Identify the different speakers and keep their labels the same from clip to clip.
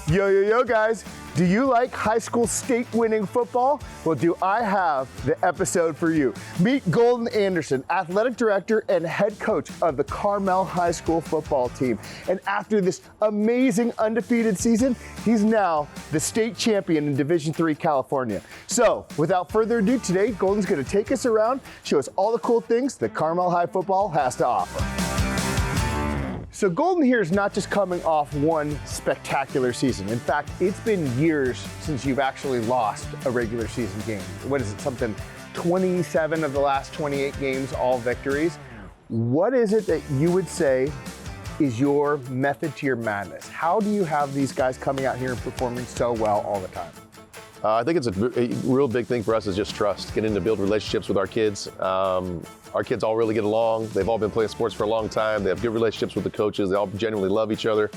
Speaker 1: Yo, yo, yo, guys. Do you like high school state-winning football? Well, do I have the episode for you. Meet Golden Anderson, athletic director and head coach of the Carmel High School football team. And after this amazing undefeated season, he's now the state champion in Division III California. So, without further ado, today, Golden's gonna take us around, show us all the cool things that Carmel High football has to offer. So Golden here is not just coming off one spectacular season. In fact, it's been years since you've actually lost a regular season game. What is it, something 27 of the last 28 games, all victories? What is it that you would say is your method to your madness? How do you have these guys coming out here and performing so well all the time?
Speaker 2: I think it's a real big thing for us is just trust, getting to build relationships with our kids. Our kids all really get along. They've all been playing sports for a long time. They have good relationships with the coaches. They all genuinely love each other,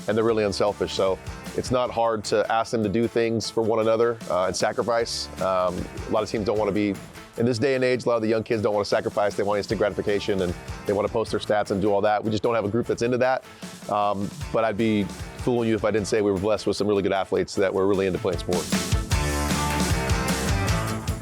Speaker 2: and they're really unselfish. So it's not hard to ask them to do things for one another and sacrifice. A lot of teams don't want to be, in this day and age, a lot of the young kids don't want to sacrifice. They want instant gratification, and they want to post their stats and do all that. We just don't have a group that's into that. But I'd be fooling you if I didn't say we were blessed with some really good athletes that were really into playing sports.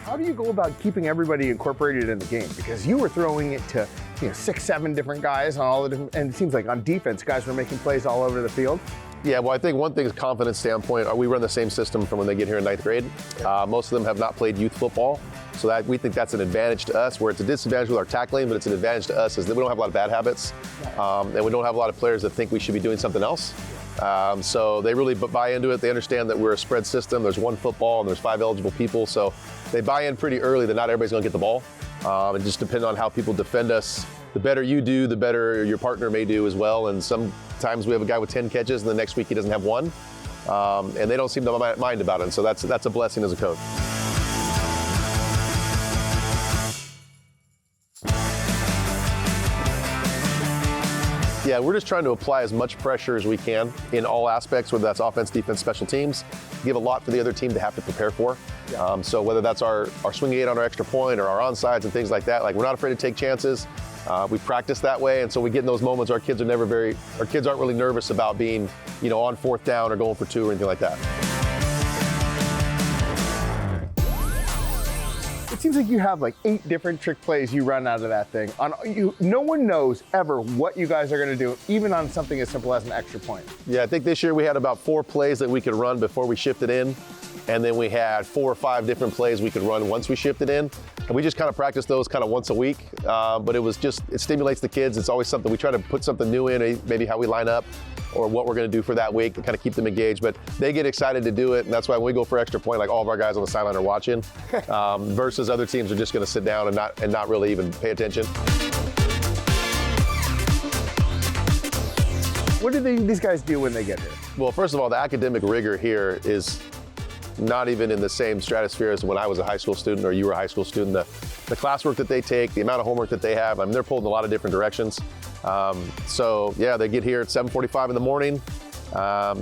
Speaker 1: How do you go about keeping everybody incorporated in the game? Because you were throwing it to 6, 7 different guys on all the different, and it seems like on defense, guys were making plays all over the field.
Speaker 2: Yeah, well, I think one thing is confidence standpoint. We run the same system from when they get here in 9th grade. Most of them have not played youth football, so that we think that's an advantage to us, where it's a disadvantage with our tackling, but it's an advantage to us is that we don't have a lot of bad habits, and we don't have a lot of players that think we should be doing something else. So they really buy into it. They understand that we're a spread system. There's one football and there's 5 eligible people, so they buy in pretty early that not everybody's going to get the ball. It just depends on how people defend us. The better you do, the better your partner may do as well. And sometimes we have a guy with 10 catches, and the next week he doesn't have one. And they don't seem to mind about it. And so that's a blessing as a coach. Yeah, we're just trying to apply as much pressure as we can in all aspects, whether that's offense, defense, special teams. Give a lot for the other team to have to prepare for. So whether that's our swing 8 on our extra point or our onside and things like that, like we're not afraid to take chances. We practice that way, and so we get in those moments. Our kids aren't really nervous about being, on 4th down or going for 2 or anything like that.
Speaker 1: It seems like you have like 8 different trick plays you run out of that thing. No one knows ever what you guys are going to do, even on something as simple as an extra point.
Speaker 2: Yeah, I think this year we had about 4 plays that we could run before we shifted in. And then we had 4 or 5 different plays we could run once we shifted in. And we just kind of practice those kind of once a week. But it stimulates the kids. It's always something, we try to put something new in, maybe how we line up or what we're going to do for that week to kind of keep them engaged. But they get excited to do it. And that's why when we go for extra point, like all of our guys on the sideline are watching versus other teams are just going to sit down and not really even pay attention.
Speaker 1: What do these guys do when they get here?
Speaker 2: Well, first of all, the academic rigor here is not even in the same stratosphere as when I was a high school student or you were a high school student. The classwork that they take, the amount of homework that they have, I mean, they're pulled in a lot of different directions. So yeah, they get here at 7:45 in the morning.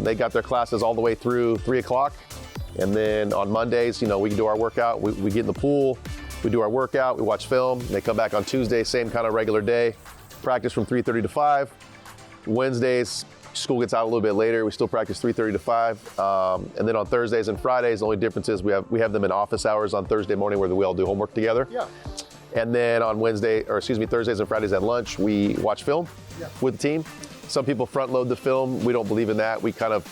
Speaker 2: They got their classes all the way through 3 o'clock. And then on Mondays, we can do our workout. We get in the pool, we do our workout, we watch film. They come back on Tuesday, same kind of regular day. Practice from 3:30 to 5. Wednesdays, school gets out a little bit later. We still practice 3:30 to 5. And then on Thursdays and Fridays, the only difference is we have them in office hours on Thursday morning where we all do homework together.
Speaker 1: Yeah.
Speaker 2: And then on Thursdays and Fridays at lunch, we watch film with the team. Some people front load the film. We don't believe in that. We kind of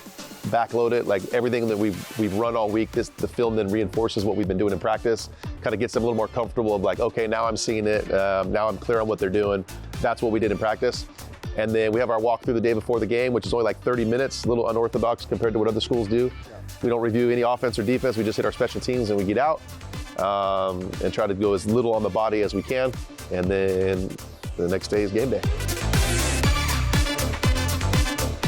Speaker 2: backload it. Like everything that we've run all week, the film then reinforces what we've been doing in practice. Kind of gets them a little more comfortable of like, okay, now I'm seeing it. Now I'm clear on what they're doing. That's what we did in practice. And then we have our walkthrough the day before the game, which is only like 30 minutes, a little unorthodox compared to what other schools do. We don't review any offense or defense. We just hit our special teams and we get out and try to go as little on the body as we can. And then the next day is game day.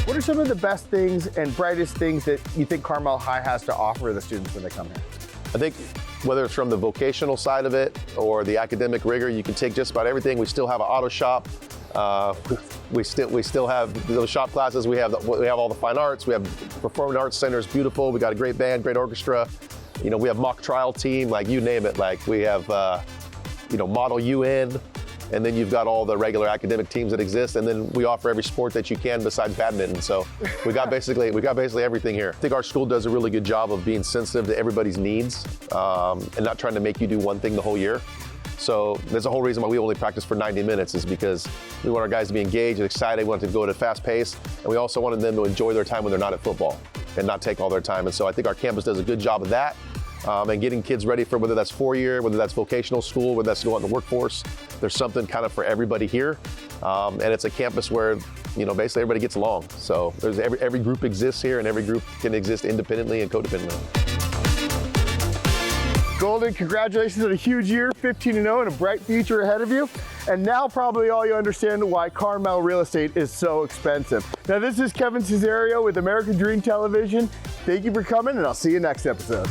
Speaker 1: What are some of the best things and brightest things that you think Carmel High has to offer the students when they come here?
Speaker 2: I think whether it's from the vocational side of it or the academic rigor, you can take just about everything. We still have an auto shop. We still have those shop classes. We have all the fine arts. We have performing arts centers, beautiful. We got a great band, great orchestra. We have mock trial team, like you name it. Like we have, Model UN. and then you've got all the regular academic teams that exist, and then we offer every sport that you can besides badminton. So we got basically everything here. I think our school does a really good job of being sensitive to everybody's needs and not trying to make you do one thing the whole year. So there's a whole reason why we only practice for 90 minutes is because we want our guys to be engaged and excited. We want them to go at a fast pace, and we also wanted them to enjoy their time when they're not at football and not take all their time. And so I think our campus does a good job of that. And getting kids ready for whether that's 4-year, whether that's vocational school, whether that's to go out in the workforce. There's something kind of for everybody here. And it's a campus where, basically everybody gets along. So there's every group exists here, and every group can exist independently and codependently.
Speaker 1: Golden, congratulations on a huge year, 15-0 and a bright future ahead of you. And now probably all you understand why Carmel real estate is so expensive. Now this is Kevin Cesario with American Dream Television. Thank you for coming, and I'll see you next episode.